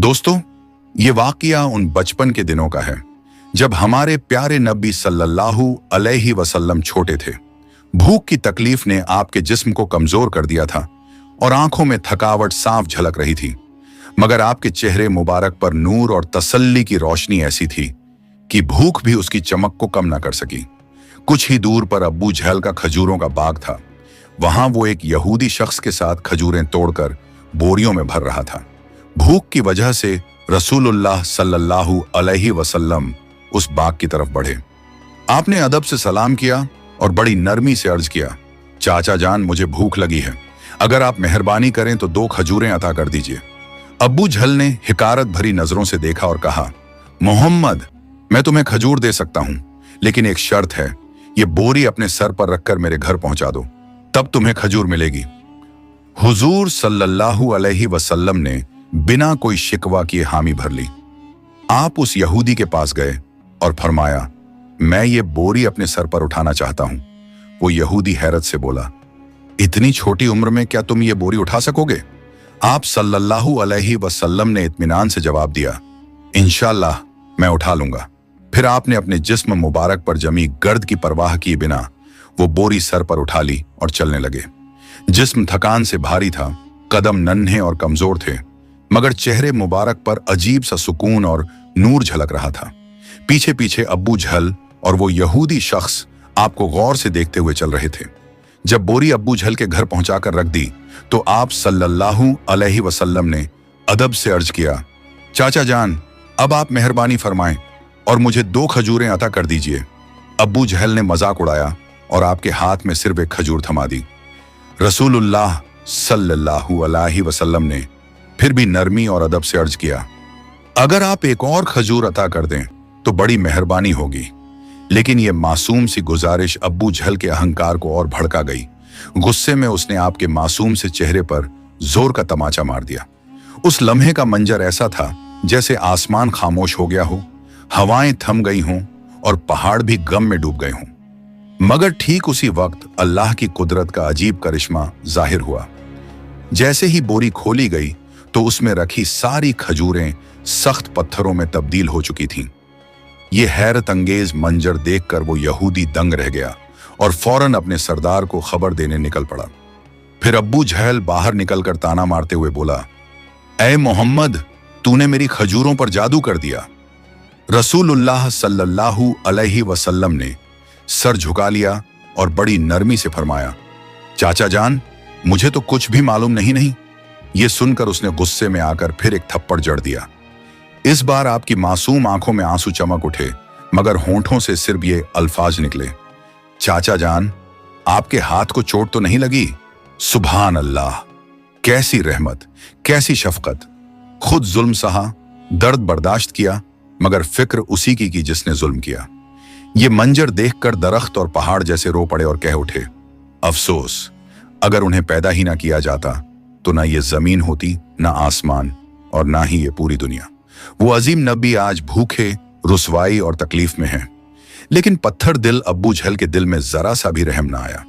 दोस्तों, ये वाकया उन बचपन के दिनों का है जब हमारे प्यारे नबी सल्लल्लाहु अलैहि वसल्लम छोटे थे। भूख की तकलीफ ने आपके जिस्म को कमजोर कर दिया था और आंखों में थकावट साफ झलक रही थी, मगर आपके चेहरे मुबारक पर नूर और तसल्ली की रोशनी ऐसी थी कि भूख भी उसकी चमक को कम न कर सकी। कुछ ही दूर पर अब्बू जहल का खजूरों का बाग था। वहां वो एक यहूदी शख्स के साथ खजूरें तोड़कर बोरियों में भर रहा था। भूख की वजह से रसूलुल्लाह सल्लल्लाहु अलैहि वसल्लम उस बाग की तरफ बढ़े। आपने अदब से सलाम किया और बड़ी नरमी से अर्ज किया, चाचा जान, मुझे भूख लगी है, अगर आप मेहरबानी करें तो 2 खजूरें अता कर दीजिए। अब्बू जहल ने हिकारत भरी नजरों से देखा और कहा, मोहम्मद, मैं तुम्हें खजूर दे सकता हूं, लेकिन एक शर्त है, ये बोरी अपने सर पर रखकर मेरे घर पहुंचा दो, तब तुम्हें खजूर मिलेगी। हुजूर सल्लल्लाहु अलैहि वसल्लम ने बिना कोई शिकवा किए हामी भर ली। आप उस यहूदी के पास गए और फरमाया, मैं ये बोरी अपने सर पर उठाना चाहता हूं। वो यहूदी हैरत से बोला, इतनी छोटी उम्र में क्या तुम ये बोरी उठा सकोगे? आप सल्लल्लाहु अलैहि वसल्लम ने इत्मीनान से जवाब दिया, इंशाअल्लाह मैं उठा लूंगा। फिर आपने अपने जिस्म मुबारक पर जमी गर्द की परवाह किए बिना वो बोरी सर पर उठा ली और चलने लगे। जिस्म थकान से भारी था, कदम नन्हे और कमजोर थे, मगर चेहरे मुबारक पर अजीब सा सुकून और नूर झलक रहा था। पीछे पीछे अब्बू जहल और वो यहूदी शख्स आपको गौर से देखते हुए चल रहे थे। जब बोरी अब्बू जहल के घर पहुंचाकर रख दी तो आप सल्लल्लाहु अलैहि वसल्लम ने अदब से अर्ज किया, चाचा जान, अब आप मेहरबानी फरमाएं और मुझे 2 खजूरें अता कर दीजिए। अब्बू जहल ने मजाक उड़ाया और आपके हाथ में सिर्फ एक खजूर थमा दी। रसूलुल्लाह सल्लल्लाहु अलैहि वसल्लम ने फिर भी नरमी और अदब से अर्ज किया, अगर आप एक और खजूर अता कर दें तो बड़ी मेहरबानी होगी। लेकिन यह मासूम सी गुजारिश अब्बू जहल के अहंकार को और भड़का गई। गुस्से में उसने आपके मासूम से चेहरे पर जोर का तमाचा मार दिया। उस लम्हे का मंजर ऐसा था जैसे आसमान खामोश हो गया हो, हवाएं थम गई हों और पहाड़ भी गम में डूब गए हों। मगर ठीक उसी वक्त अल्लाह की कुदरत का अजीब करिश्मा जाहिर हुआ। जैसे ही बोरी खोली गई तो उसमें रखी सारी खजूरें सख्त पत्थरों में तब्दील हो चुकी थीं। ये हैरत अंगेज मंजर देखकर वो यहूदी दंग रह गया और फौरन अपने सरदार को खबर देने निकल पड़ा। फिर अब्बू जहल बाहर निकलकर ताना मारते हुए बोला, ऐ मोहम्मद, तूने मेरी खजूरों पर जादू कर दिया। रसूलुल्लाह सल्लल्लाहु अलैहि वसल्लम ने सर झुका लिया और बड़ी नरमी से फरमाया, चाचा जान, मुझे तो कुछ भी मालूम नहीं। ये सुनकर उसने गुस्से में आकर फिर एक थप्पड़ जड़ दिया। इस बार आपकी मासूम आंखों में आंसू चमक उठे, मगर होंठों से सिर्फ ये अल्फाज निकले, चाचा जान, आपके हाथ को चोट तो नहीं लगी? सुभान अल्लाह, कैसी रहमत, कैसी शफकत। खुद जुल्म सहा, दर्द बर्दाश्त किया, मगर फिक्र उसी की जिसने जुल्म किया। ये मंजर देखकर दरख्त और पहाड़ जैसे रो पड़े और कह उठे, अफसोस, अगर उन्हें पैदा ही ना किया जाता तो ना ये जमीन होती, ना आसमान, और ना ही ये पूरी दुनिया। वो अजीम नबी आज भूखे, रुसवाई और तकलीफ में हैं। लेकिन पत्थर दिल अब्बू जहल के दिल में जरा सा भी रहम ना आया।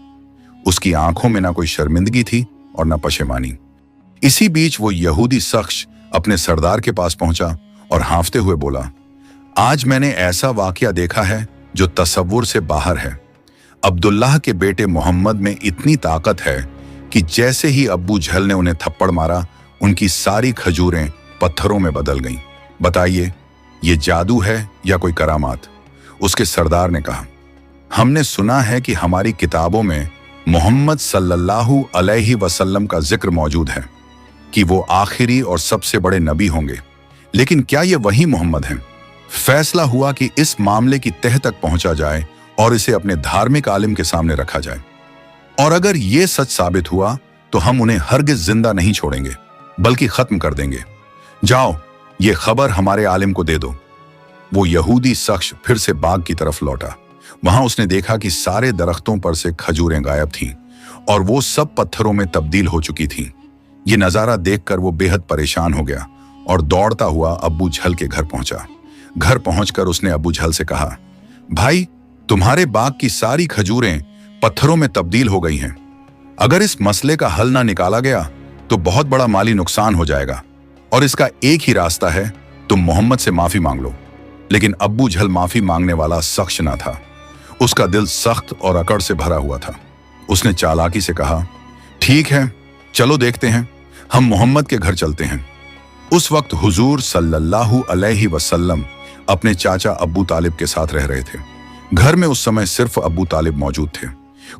उसकी आंखों में ना कोई शर्मिंदगी थी और ना पशेमानी। इसी बीच वो यहूदी शख्स अपने सरदार के पास पहुंचा और हांफते हुए बोला, आज मैंने ऐसा वाकया देखा है जो तसव्वुर से बाहर है। अब्दुल्लाह के बेटे मोहम्मद में इतनी ताकत है कि जैसे ही अब्बू जहल ने उन्हें थप्पड़ मारा, उनकी सारी खजूरें पत्थरों में बदल गईं। बताइए, ये जादू है या कोई करामात? उसके सरदार ने कहा, हमने सुना है कि हमारी किताबों में मोहम्मद सल्लल्लाहु अलैहि वसल्लम का जिक्र मौजूद है कि वो आखिरी और सबसे बड़े नबी होंगे, लेकिन क्या ये वही मोहम्मद हैं? फैसला हुआ कि इस मामले की तह तक पहुंचा जाए और इसे अपने धार्मिक आलिम के सामने रखा जाए, और अगर ये सच साबित हुआ तो हम उन्हें हरगिज जिंदा नहीं छोड़ेंगे, बल्कि खत्म कर देंगे। जाओ, ये खबर हमारे आलिम को दे दो। वो यहूदी शख्स फिर से बाग की तरफ लौटा। वहां उसने देखा कि सारे दरख्तों पर से खजूरें गायब थीं और वो सब पत्थरों में तब्दील हो चुकी थीं। ये नजारा देखकर वो बेहद परेशान हो गया और दौड़ता हुआ अब्बू जहल के घर पहुंचा। घर पहुंचकर उसने अब्बू जहल से कहा, भाई, तुम्हारे बाग की सारी खजूरें पत्थरों में तब्दील हो गई हैं। अगर इस मसले का हल ना निकाला गया तो बहुत बड़ा माली नुकसान हो जाएगा। और इसका एक ही रास्ता है, तुम मोहम्मद से माफी मांग लो। लेकिन अब्बू झल माफी मांगने वाला शख्स ना था। उसका दिल सख्त और अकड़ से भरा हुआ था। उसने चालाकी से कहा, ठीक है, चलो देखते हैं, हम मोहम्मद के घर चलते हैं। उस वक्त हुजूर सल्लल्लाहु अलैहि वसल्लम अपने चाचा अब्बू तालिब के साथ रह रहे थे। घर में उस समय सिर्फ अब्बू तालिब मौजूद थे।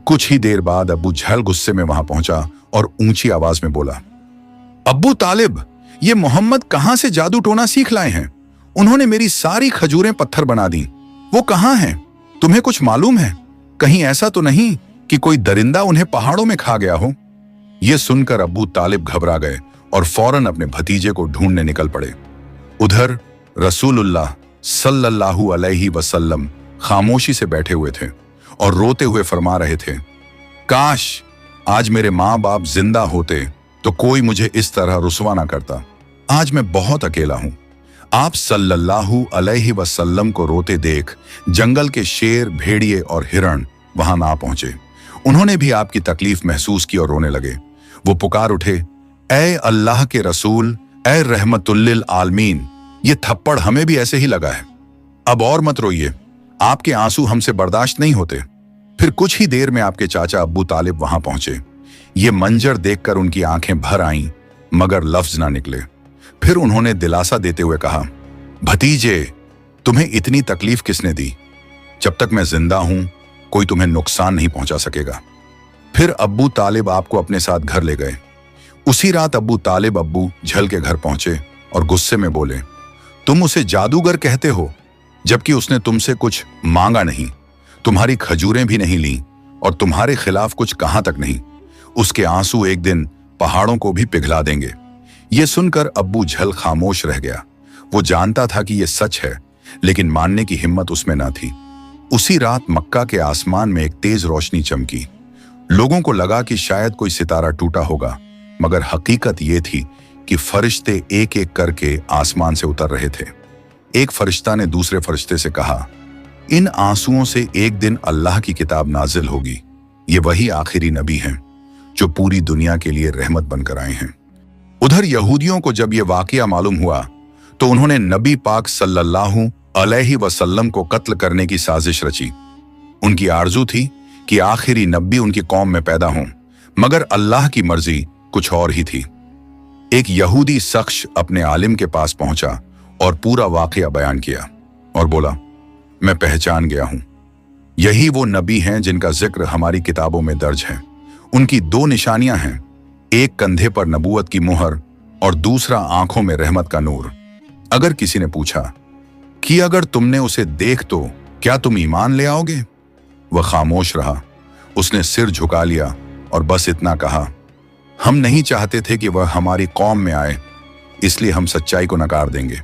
कुछ ही देर बाद अब्बू झल गुस्से में वहां पहुंचा और ऊंची आवाज में बोला, अब्बू तालिब, ये मोहम्मद कहां से जादू टोना सीख लाए हैं? उन्होंने मेरी सारी खजूरें पत्थर बना दी। वो कहां हैं? तुम्हें कुछ मालूम है? कहीं ऐसा तो नहीं कि कोई दरिंदा उन्हें पहाड़ों में खा गया हो? यह सुनकर अब्बू तालिब घबरा गए और फौरन अपने भतीजे को ढूंढने निकल पड़े। उधर रसूलुल्लाह सल्लल्लाहु अलैहि वसल्लम खामोशी से बैठे हुए थे और रोते हुए फरमा रहे थे, काश आज मेरे माँ बाप जिंदा होते तो कोई मुझे इस तरह रुसवा ना करता। आज मैं बहुत अकेला हूं। आप सल्लल्लाहु अलैहि वसल्लम को रोते देख जंगल के शेर, भेड़िए और हिरण वहां ना पहुंचे। उन्होंने भी आपकी तकलीफ महसूस की और रोने लगे। वो पुकार उठे, ऐ अल्लाह के रसूल, ऐ रहमतुल्लिल आलमीन, ये थप्पड़ हमें भी ऐसे ही लगा है। अब और मत रोइए, आपके आंसू हमसे बर्दाश्त नहीं होते। फिर कुछ ही देर में आपके चाचा अब्बू तालिब वहां पहुंचे। ये मंजर देखकर उनकी आंखें भर आईं, मगर लफ्ज ना निकले। फिर उन्होंने दिलासा देते हुए कहा, भतीजे, तुम्हें इतनी तकलीफ किसने दी? जब तक मैं जिंदा हूं कोई तुम्हें नुकसान नहीं पहुंचा सकेगा। फिर अब्बू तालिब आपको अपने साथ घर ले गए। उसी रात अब्बू तालिब अब्बू झल के घर पहुंचे और गुस्से में बोले, तुम उसे जादूगर कहते हो जबकि उसने तुमसे कुछ मांगा नहीं, तुम्हारी खजूरें भी नहीं ली और तुम्हारे खिलाफ कुछ कहां तक नहीं। उसके आंसू एक दिन पहाड़ों को भी पिघला देंगे। यह सुनकर अब्बू झल खामोश रह गया। वो जानता था कि यह सच है, लेकिन मानने की हिम्मत उसमें ना थी। उसी रात मक्का के आसमान में एक तेज रोशनी चमकी। लोगों को लगा कि शायद कोई सितारा टूटा होगा, मगर हकीकत यह थी कि फरिश्ते एक एक करके आसमान से उतर रहे थे। एक फरिश्ता ने दूसरे फरिश्ते से कहा, इन आंसुओं से एक दिन अल्लाह की किताब नाजिल होगी। ये वही आखिरी नबी हैं जो पूरी दुनिया के लिए रहमत बनकर आए हैं। उधर यहूदियों को जब यह वाकया मालूम हुआ तो उन्होंने नबी पाक सल्लल्लाहु अलैहि वसल्लम को कत्ल करने की साजिश रची। उनकी आरजू थी कि आखिरी नबी उनकी कौम में पैदा हों, मगर अल्लाह की मर्जी कुछ और ही थी। एक यहूदी शख्स अपने आलिम के पास पहुंचा और पूरा वाकया बयान किया और बोला, मैं पहचान गया हूं, यही वो नबी हैं जिनका जिक्र हमारी किताबों में दर्ज है। उनकी दो निशानियां हैं, एक कंधे पर नबूवत की मुहर और दूसरा आंखों में रहमत का नूर। अगर किसी ने पूछा कि अगर तुमने उसे देख तो क्या तुम ईमान ले आओगे? वह खामोश रहा। उसने सिर झुका लिया और बस इतना कहा, हम नहीं चाहते थे कि वह हमारी कौम में आए, इसलिए हम सच्चाई को नकार देंगे।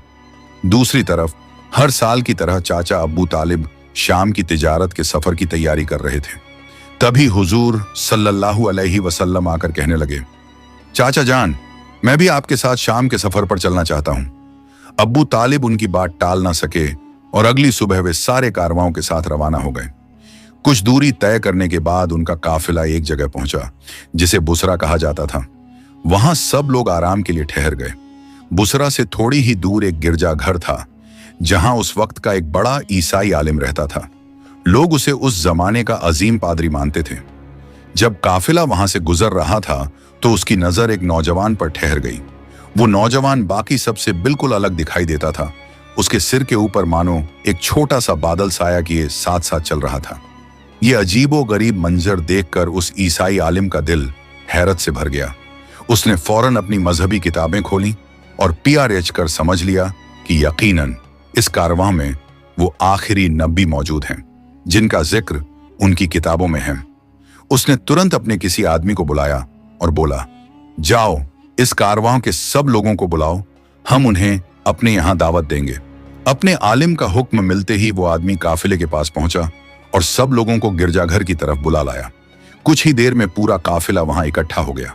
दूसरी तरफ हर साल की तरह चाचा अब्बू तालिब शाम की तिजारत के सफर की तैयारी कर रहे थे। तभी हुजूर सल्लल्लाहु अलैहि वसल्लम आकर कहने लगे, चाचा जान, मैं भी आपके साथ शाम के सफर पर चलना चाहता हूं। अब्बू तालिब उनकी बात टाल ना सके और अगली सुबह वे सारे कारवाओं के साथ रवाना हो गए। कुछ दूरी तय करने के बाद उनका काफिला एक जगह पहुंचा जिसे बुसरा कहा जाता था। वहां सब लोग आराम के लिए ठहर गए। बुसरा से थोड़ी ही दूर एक गिरजाघर था जहां उस वक्त का एक बड़ा ईसाई आलिम रहता था। लोग उसे उस जमाने का अजीम पादरी मानते थे। जब काफिला वहां से गुजर रहा था तो उसकी नजर एक नौजवान पर ठहर गई। वो नौजवान बाकी सबसे बिल्कुल अलग दिखाई देता था। उसके सिर के ऊपर मानो एक छोटा सा बादल साया किए साथ साथ चल रहा था। ये अजीबो गरीब मंजर देखकर उस ईसाई आलिम का दिल हैरत से भर गया। उसने फौरन अपनी मजहबी किताबें खोली और PRH कर समझ लिया कि यकीनन इस कारवां में वो आखिरी नबी मौजूद हैं जिनका जिक्र उनकी किताबों में है। उसने तुरंत अपने किसी आदमी को बुलाया और बोला, जाओ इस कारवां के सब लोगों को बुलाओ, हम उन्हें अपने यहां दावत देंगे। अपने आलिम का हुक्म मिलते ही वो आदमी काफिले के पास पहुंचा और सब लोगों को गिरजाघर की तरफ बुला लाया। कुछ ही देर में पूरा काफिला वहां इकट्ठा हो गया।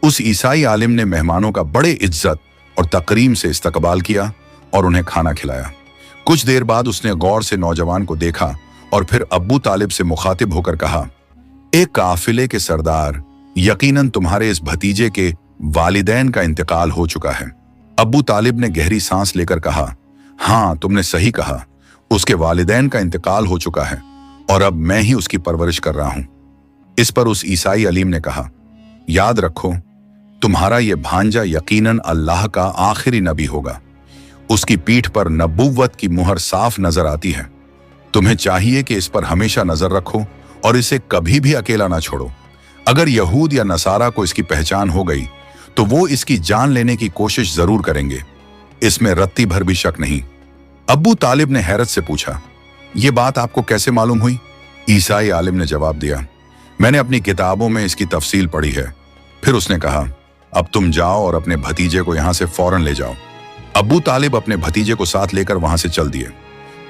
उस ईसाई आलिम ने मेहमानों का बड़े इज्जत और तकरीम से इस्तकबाल किया और उन्हें खाना खिलाया। कुछ देर बाद उसने गौर से नौजवान को देखा और फिर अब्बू तालिब से मुखातिब होकर कहा, एक काफिले के सरदार, यकीनन तुम्हारे इस भतीजे के वालिदैन का इंतकाल हो चुका है। अब्बू तालिब ने गहरी सांस लेकर कहा, हाँ तुमने सही कहा, उसके वालिदैन का इंतकाल हो चुका है और अब मैं ही उसकी परवरिश कर रहा हूं। इस पर उस ईसाई अलीम ने कहा, याद रखो तुम्हारा यह भांजा यकीनन अल्लाह का आखिरी नबी होगा। उसकी पीठ पर नबुव्वत की मुहर साफ नजर आती है। तुम्हें चाहिए कि इस पर हमेशा नजर रखो और इसे कभी भी अकेला ना छोड़ो। अगर यहूद या नसारा को इसकी पहचान हो गई तो वो इसकी जान लेने की कोशिश जरूर करेंगे, इसमें रत्ती भर भी शक नहीं। अब्बू तालिब ने हैरत से पूछा, यह बात आपको कैसे मालूम हुई? ईसाई आलिम ने जवाब दिया, मैंने अपनी किताबों में इसकी तफसील पढ़ी है। फिर उसने कहा, अब तुम जाओ और अपने भतीजे को यहां से फौरन ले जाओ। अब्बू तालिब अपने भतीजे को साथ लेकर वहां से चल दिए।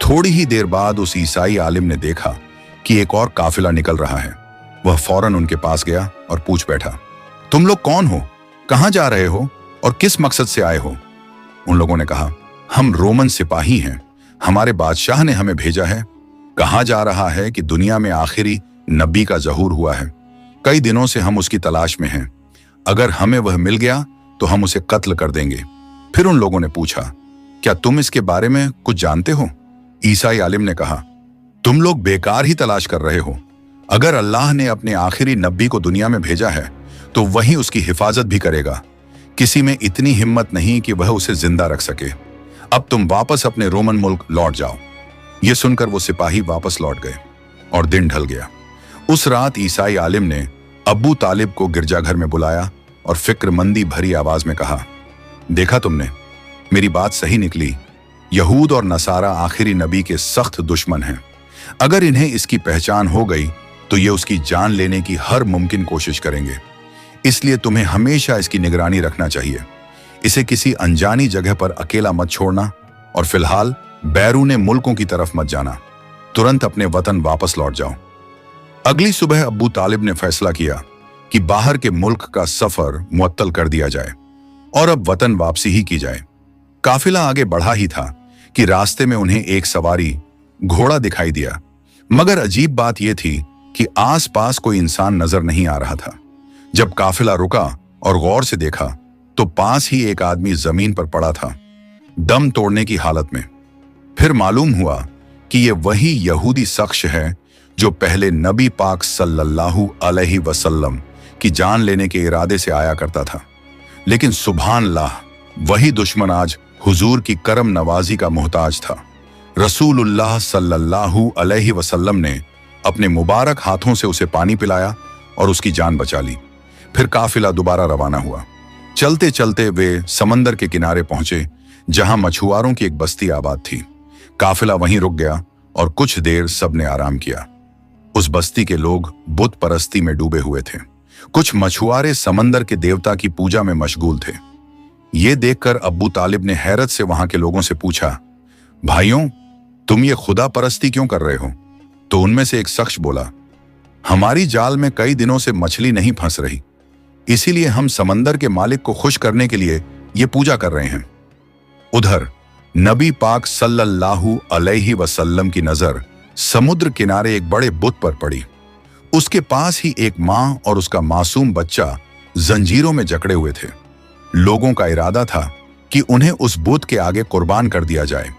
थोड़ी ही देर बाद उस ईसाई आलिम ने देखा कि एक और काफिला निकल रहा है। वह फौरन उनके पास गया और पूछ बैठा, तुम लोग कौन हो, कहां जा रहे हो और किस मकसद से आए हो? उन लोगों ने कहा, हम रोमन सिपाही हैं, हमारे बादशाह ने हमें भेजा है। कहा जा रहा है कि दुनिया में आखिरी नबी का ज़हूर हुआ है। कई दिनों से हम उसकी तलाश में हैं। अगर हमें वह मिल गया तो हम उसे कत्ल कर देंगे। फिर उन लोगों ने पूछा, क्या तुम इसके बारे में कुछ जानते हो? ईसाई आलिम ने कहा, तुम लोग बेकार ही तलाश कर रहे हो। अगर अल्लाह ने अपने आखिरी नबी को दुनिया में भेजा है तो वही उसकी हिफाजत भी करेगा। किसी में इतनी हिम्मत नहीं कि वह उसे जिंदा रख सके। अब तुम वापस अपने रोमन मुल्क लौट जाओ। यह सुनकर वो सिपाही वापस लौट गए और दिन ढल गया। उस रात ईसाई आलिम ने अब्बू तालिब को गिरजाघर में बुलाया और फिक्रमंदी भरी आवाज में कहा, देखा तुमने, मेरी बात सही निकली। यहूद और नसारा आखिरी नबी के सख्त दुश्मन हैं। अगर इन्हें इसकी पहचान हो गई तो ये उसकी जान लेने की हर मुमकिन कोशिश करेंगे। इसलिए तुम्हें हमेशा इसकी निगरानी रखना चाहिए। इसे किसी अनजानी जगह पर अकेला मत छोड़ना और फिलहाल बैरूने मुल्कों की तरफ मत जाना। तुरंत अपने वतन वापस लौट जाओ। अगली सुबह अब्बू तालिब ने फैसला किया कि बाहर के मुल्क का सफर मुअत्तल कर दिया जाए और अब वतन वापसी ही की जाए। काफिला आगे बढ़ा ही था कि रास्ते में उन्हें एक सवारी घोड़ा दिखाई दिया, मगर अजीब बात यह थी कि आसपास कोई इंसान नजर नहीं आ रहा था। जब काफिला रुका और गौर से देखा तो पास ही एक आदमी जमीन पर पड़ा था, दम तोड़ने की हालत में। फिर मालूम हुआ कि यह वही यहूदी शख्स है जो पहले नबी पाक सल्लल्लाहु अलैहि वसल्लम की जान लेने के इरादे से आया करता था। लेकिन सुभान अल्लाह, वही दुश्मन आज हुजूर की करम नवाजी का मोहताज था। रसूलुल्लाह सल्लल्लाहु अलैहि वसल्लम ने अपने मुबारक हाथों से उसे पानी पिलाया और उसकी जान बचा ली। फिर काफिला दोबारा रवाना हुआ। चलते चलते वे समंदर के किनारे पहुंचे जहां मछुआरों की एक बस्ती आबाद थी। काफिला वहीं रुक गया और कुछ देर सबने आराम किया। उस बस्ती के लोग बुत परस्ती में डूबे हुए थे। कुछ मछुआरे समंदर के देवता की पूजा में मशगूल थे। ये देखकर अब्बू तालिब ने हैरत से वहां के लोगों से पूछा, भाइयों, तुम ये खुदा परस्ती क्यों कर रहे हो? तो उनमें से एक शख्स बोला, हमारी जाल में कई दिनों से मछली नहीं फंस रही, इसीलिए हम समंदर के मालिक को खुश करने के लिए ये पूजा कर रहे हैं। उधर नबी पाक सल्लल्लाहु अलैहि वसल्लम की नजर समुद्र किनारे एक बड़े बुत पर पड़ी। उसके पास ही एक मां और उसका मासूम बच्चा जंजीरों में जकड़े हुए थे। लोगों का इरादा था कि उन्हें उस बुत के आगे कुर्बान कर दिया जाए।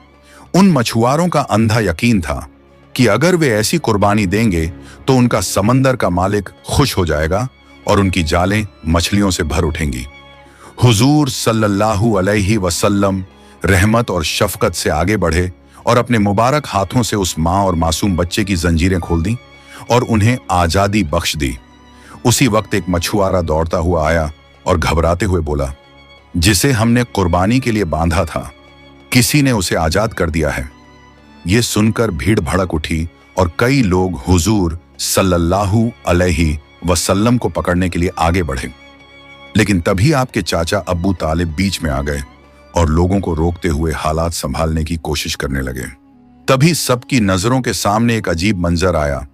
उन मछुआरों का अंधा यकीन था कि अगर वे ऐसी कुर्बानी देंगे तो उनका समंदर का मालिक खुश हो जाएगा और उनकी जालें मछलियों से भर उठेंगी। हुजूर सल्लल्लाहु अलैहि वसल्लम रहमत और शफकत से आगे बढ़े और अपने मुबारक हाथों से उस मां और मासूम बच्चे की जंजीरें खोल दी और उन्हें आजादी बख्श दी। उसी वक्त एक मछुआरा दौड़ता हुआ आया और घबराते हुए बोला, जिसे हमने कुर्बानी के लिए बांधा था, किसी ने उसे आजाद कर दिया है। ये सुनकर भीड़ भड़क उठी और कई लोग हुजूर सल्लल्लाहु अलैहि वसल्लम को पकड़ने के लिए आगे बढ़े। लेकिन तभी आपके चाचा अब्बू तालिब बीच में आ गए और लोगों को रोकते हुए हालात संभालने की कोशिश करने लगे। तभी सबकी नजरों के सामने एक अजीब मंजर आया।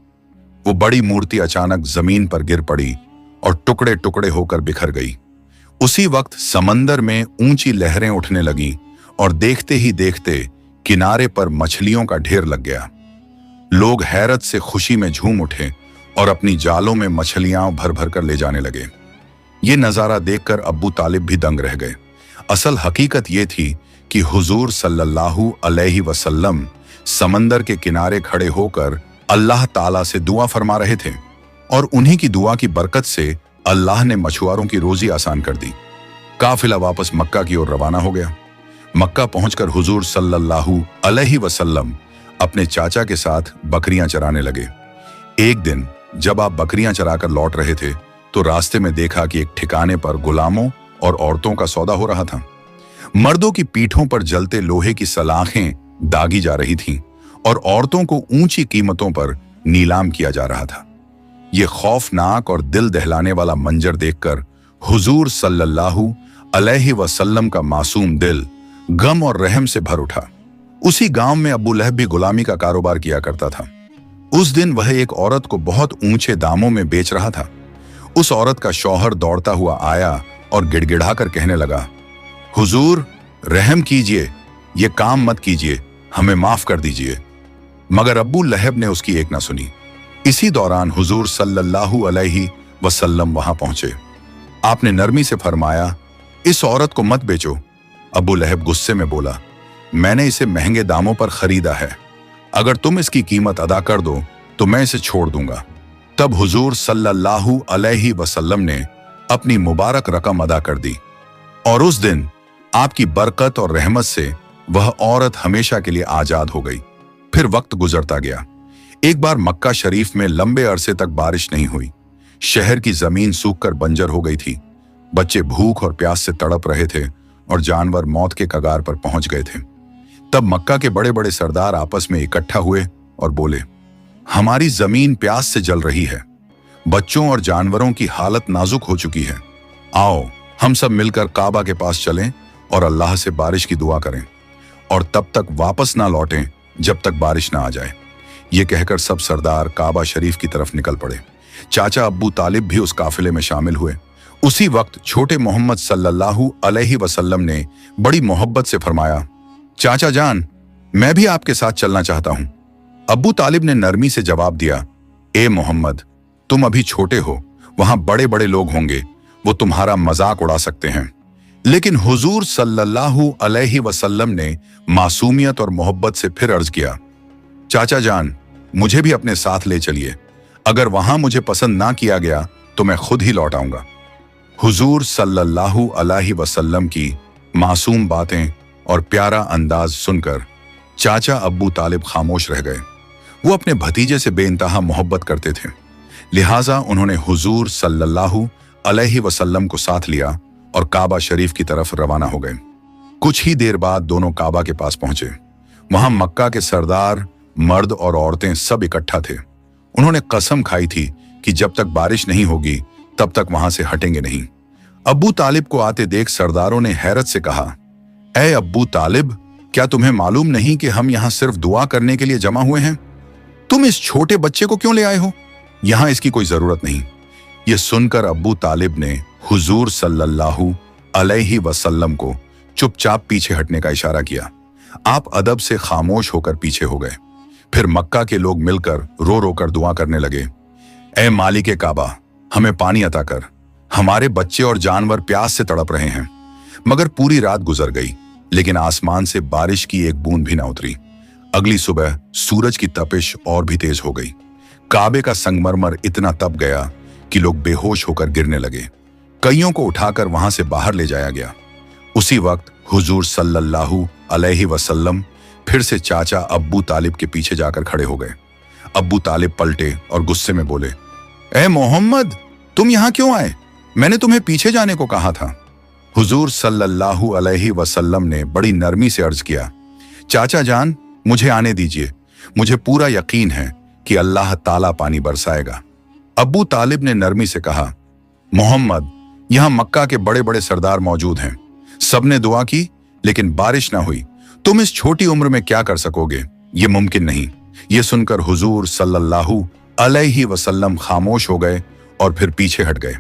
वो बड़ी मूर्ति अचानक जमीन पर गिर पड़ी और टुकड़े टुकड़े होकर बिखर गई। उसी वक्त समंदर में ऊंची लहरें उठने लगीं और देखते ही देखते किनारे पर मछलियों का ढेर लग गया। लोग हैरत से खुशी में झूम उठे और अपनी जालों में मछलियां भर भर कर ले जाने लगे। ये नजारा देखकर अब्बू तालिब भी दंग रह गए। असल हकीकत ये थी कि हुजूर सल्लल्लाहु अलैहि वसल्लम समंदर के किनारे खड़े होकर अल्लाह ताला से दुआ फरमा रहे थे और उन्हीं की दुआ की बरकत से अल्लाह ने मछुआरों की रोजी आसान कर दी। काफिला वापस मक्का की ओर रवाना हो गया। मक्का पहुंचकर हुजूर सल्लल्लाहु अलैहि वसल्लम अपने चाचा के साथ बकरियां चराने लगे। एक दिन जब आप बकरियां चराकर लौट रहे थे तो रास्ते में देखा कि एक ठिकाने पर गुलामों और औरतों का सौदा हो रहा था। मर्दों की पीठों पर जलते लोहे की सलाखें दागी जा रही थीं और औरतों को ऊंची कीमतों पर नीलाम किया जा रहा था। ये खौफनाक और दिल दहलाने वाला मंजर देखकर हुजूर सल्लल्लाहु अलैहि वसल्लम का मासूम दिल गम और रहम से भर उठा। उसी गांव में अबू लहब भी गुलामी का कारोबार किया करता था। उस दिन वह एक औरत को बहुत ऊंचे दामों में बेच रहा था। उस औरत का शौहर दौड़ता हुआ आया और गिड़गिड़ाकर कहने लगा, हुजूर रहम कीजिए, ये काम मत कीजिए, हमें माफ कर दीजिए। मगर अबू लहब ने उसकी एक ना सुनी। इसी दौरान हुजूर सल्लल्लाहु अलैहि वसल्लम वहां पहुंचे। आपने नरमी से फरमाया, इस औरत को मत बेचो। अबू लहब गुस्से में बोला, मैंने इसे महंगे दामों पर खरीदा है, अगर तुम इसकी कीमत अदा कर दो तो मैं इसे छोड़ दूंगा। तब हुजूर सल्लल्लाहु अलैहि वसल्लम ने अपनी मुबारक रकम अदा कर दी और उस दिन आपकी बरकत और रहमत से वह औरत हमेशा के लिए आजाद हो गई। फिर वक्त गुजरता गया। एक बार मक्का शरीफ में लंबे अरसे तक बारिश नहीं हुई। शहर की जमीन सूखकर बंजर हो गई थी। बच्चे भूख और प्यास से तड़प रहे थे और जानवर मौत के कगार पर पहुंच गए थे। तब मक्का के बड़े बड़े सरदार आपस में इकट्ठा हुए और बोले, हमारी जमीन प्यास से जल रही है, बच्चों और जानवरों की हालत नाजुक हो चुकी है। आओ हम सब मिलकर काबा के पास चलें और अल्लाह से बारिश की दुआ करें और तब तक वापस ना लौटें जब तक बारिश ना आ जाए। ये कहकर सब सरदार काबा शरीफ की तरफ निकल पड़े। चाचा अब्बू तालिब भी उस काफिले में शामिल हुए। उसी वक्त छोटे मोहम्मद सल्लल्लाहु अलैहि वसल्लम ने बड़ी मोहब्बत से फरमाया, चाचा जान, मैं भी आपके साथ चलना चाहता हूं। अब्बू तालिब ने नरमी से जवाब दिया, ए मोहम्मद, तुम अभी छोटे हो, वहां बड़े बड़े लोग होंगे, वो तुम्हारा मजाक उड़ा सकते हैं। लेकिन हुजूर सल्लल्लाहु अलैहि वसल्लम ने मासूमियत और मोहब्बत से फिर अर्ज किया, चाचा जान, मुझे भी अपने साथ ले चलिए, अगर वहां मुझे पसंद ना किया गया तो मैं खुद ही लौट आऊंगा। हुजूर सल्लल्लाहु अलैहि वसल्लम की मासूम बातें और प्यारा अंदाज सुनकर चाचा अब्बू तालिब खामोश रह गए। वो अपने भतीजे से बेइंतहा मोहब्बत करते थे, लिहाजा उन्होंने हुजूर सल्लल्लाहु अलैहि वसल्लम को साथ लिया और काबा शरीफ की तरफ रवाना हो गए। कुछ ही देर बाद दोनों काबा के पास पहुंचे। वहां मक्का के सरदार, मर्द और औरतें सब इकट्ठा थे। उन्होंने कसम खाई थी कि जब तक बारिश नहीं होगी तब तक वहां से हटेंगे नहीं। अब्बू तालिब को आते देख सरदारों ने हैरत से कहा, ऐ अब्बू तालिब, क्या तुम्हें मालूम नहीं कि हम यहाँ सिर्फ दुआ करने के लिए जमा हुए हैं? तुम इस छोटे बच्चे को क्यों ले आए हो? यहाँ इसकी कोई जरूरत नहीं। ये सुनकर अब्बू तालिब ने हुजूर सल्लल्लाहु अलैहि वसल्लम को चुपचाप पीछे हटने का इशारा किया। आप अदब से खामोश होकर पीछे हो गए। फिर मक्का के लोग मिलकर रो रो कर दुआ करने लगे, ऐ मालिके काबा, हमें पानी अता कर, हमारे बच्चे और जानवर प्यास से तड़प रहे हैं। मगर पूरी रात गुजर गई, लेकिन आसमान से बारिश की एक बूंद भी ना उतरी। अगली सुबह सूरज की तपिश और भी तेज हो गई। काबे का संगमरमर इतना तप गया कि लोग बेहोश होकर गिरने लगे। कईयों को उठाकर वहां से बाहर ले जाया गया। उसी वक्त हुजूर सल्लल्लाहु अलैहि वसल्लम फिर से चाचा अब्बू तालिब के पीछे जाकर खड़े हो गए। अब्बू तालिब पलटे और गुस्से में बोले, ए मोहम्मद, तुम यहां क्यों आए? मैंने तुम्हें पीछे जाने को कहा था। हुजूर सल्लल्लाहु अलैहि वसल्लम ने बड़ी नरमी से अर्ज किया, चाचा जान, मुझे आने दीजिए, मुझे पूरा यकीन है कि अल्लाह ताला पानी बरसाएगा। अब्बू तालिब ने नरमी से कहा, मोहम्मद, यहां मक्का के बड़े बड़े सरदार मौजूद हैं, सबने दुआ की लेकिन बारिश ना हुई, तुम इस छोटी उम्र में क्या कर सकोगे? ये मुमकिन नहीं। ये सुनकर हुजूर सल्लल्लाहु अलैहि वसल्लम खामोश हो गए और फिर पीछे हट गए।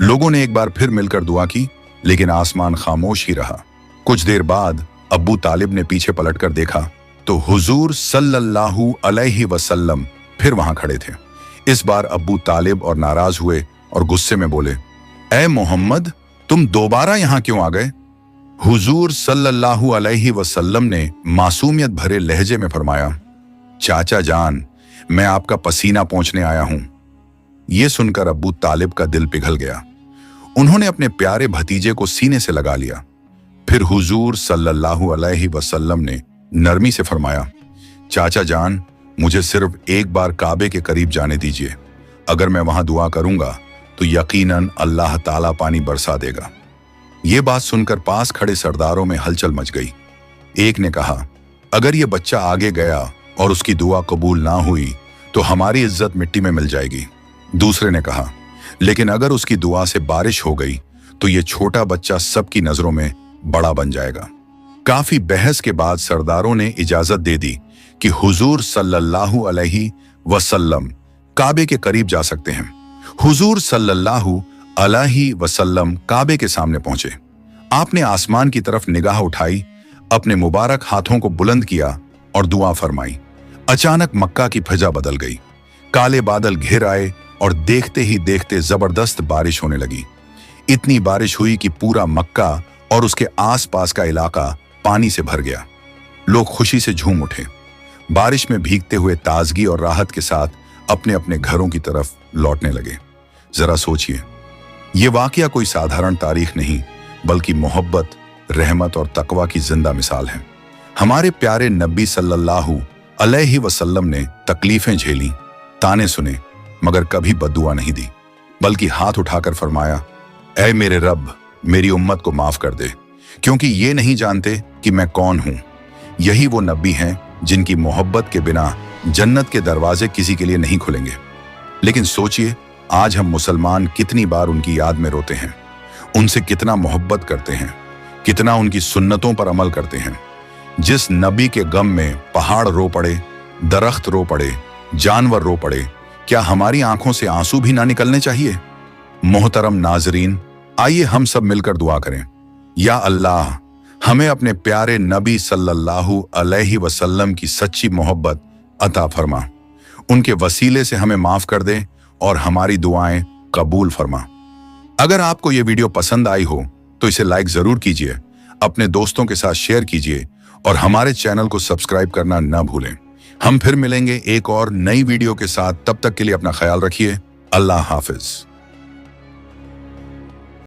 लोगों ने एक बार फिर मिलकर दुआ की, लेकिन आसमान खामोश ही रहा। कुछ देर बाद अब्बू तालिब ने पीछे पलटकर देखा तो हुजूर सल्लल्लाहु अलैहि वसल्लम फिर वहां खड़े थे। इस बार अब्बू तालिब और नाराज हुए और गुस्से में बोले, ए मोहम्मद, तुम दोबारा यहां क्यों आ गए? हुजूर सल्लल्लाहु अलैहि वसल्लम ने मासूमियत भरे लहजे में फरमाया, चाचा जान, मैं आपका पसीना पोंछने आया हूं। यह सुनकर अब्बू तालिब का दिल पिघल गया। उन्होंने अपने प्यारे भतीजे को सीने से लगा लिया। फिर हुजूर सल्लल्लाहु अलैहि वसल्लम ने नरमी से फरमाया, चाचा जान, मुझे सिर्फ एक बार काबे के करीब जाने दीजिए। अगर मैं वहां दुआ करूंगा तो यकीनन अल्लाह ताला पानी बरसा देगा। ये बात सुनकर पास खड़े सरदारों में हलचल मच गई। एक ने कहा, अगर ये बच्चा आगे गया और उसकी दुआ कबूल ना हुई तो हमारी इज्जत मिट्टी में मिल जाएगी। दूसरे ने कहा, लेकिन अगर उसकी दुआ से बारिश हो गई तो ये छोटा बच्चा सबकी नजरों में बड़ा बन जाएगा। काफी बहस के बाद सरदारों ने इजाजत दे दी कि हुजूर सल्लल्लाहु अलैहि वसल्लम काबे के करीब जा सकते हैं। हुजूर सल्लल्लाहु अलैहि वसल्लम काबे के सामने पहुंचे। आपने आसमान की तरफ निगाह उठाई, अपने मुबारक हाथों को बुलंद किया और दुआ फरमाई। अचानक मक्का की फिजा बदल गई। काले बादल घिर आए और देखते ही देखते जबरदस्त बारिश होने लगी। इतनी बारिश हुई कि पूरा मक्का और उसके आसपास का इलाका पानी से भर गया। लोग खुशी से झूम उठे। बारिश में भीगते हुए ताजगी और राहत के साथ अपने अपने घरों की तरफ लौटने लगे। जरा सोचिए, ये वाकया कोई साधारण तारीख नहीं, बल्कि मोहब्बत, रहमत और तकवा की जिंदा मिसाल है। हमारे प्यारे नबी सल्लल्लाहु अलैहि वसल्लम ने तकलीफें झेली, ताने सुने, मगर कभी बद्दुआ नहीं दी, बल्कि हाथ उठाकर फरमाया, ऐ मेरे रब, मेरी उम्मत को माफ कर दे, क्योंकि ये नहीं जानते कि मैं कौन हूं। यही वो नबी हैं जिनकी मोहब्बत के बिना जन्नत के दरवाजे किसी के लिए नहीं खुलेंगे। लेकिन सोचिए, आज हम मुसलमान कितनी बार उनकी याद में रोते हैं, उनसे कितना मोहब्बत करते हैं, कितना उनकी सुन्नतों पर अमल करते हैं। जिस नबी के गम में पहाड़ रो पड़े, दरख्त रो पड़े, जानवर रो पड़े, क्या हमारी आंखों से आंसू भी ना निकलने चाहिए? मोहतरम नाजरीन, आइए हम सब मिलकर दुआ करें। या अल्लाह, हमें अपने प्यारे नबी सल्लल्लाहु अलैहि वसल्लम की सच्ची मोहब्बत अता फरमा। उनके वसीले से हमें माफ कर दे और हमारी दुआएं कबूल फरमा। अगर आपको ये वीडियो पसंद आई हो तो इसे लाइक जरूर कीजिए, अपने दोस्तों के साथ शेयर कीजिए और हमारे चैनल को सब्सक्राइब करना न भूलें। हम फिर मिलेंगे एक और नई वीडियो के साथ। तब तक के लिए अपना ख्याल रखिए। अल्लाह हाफिज।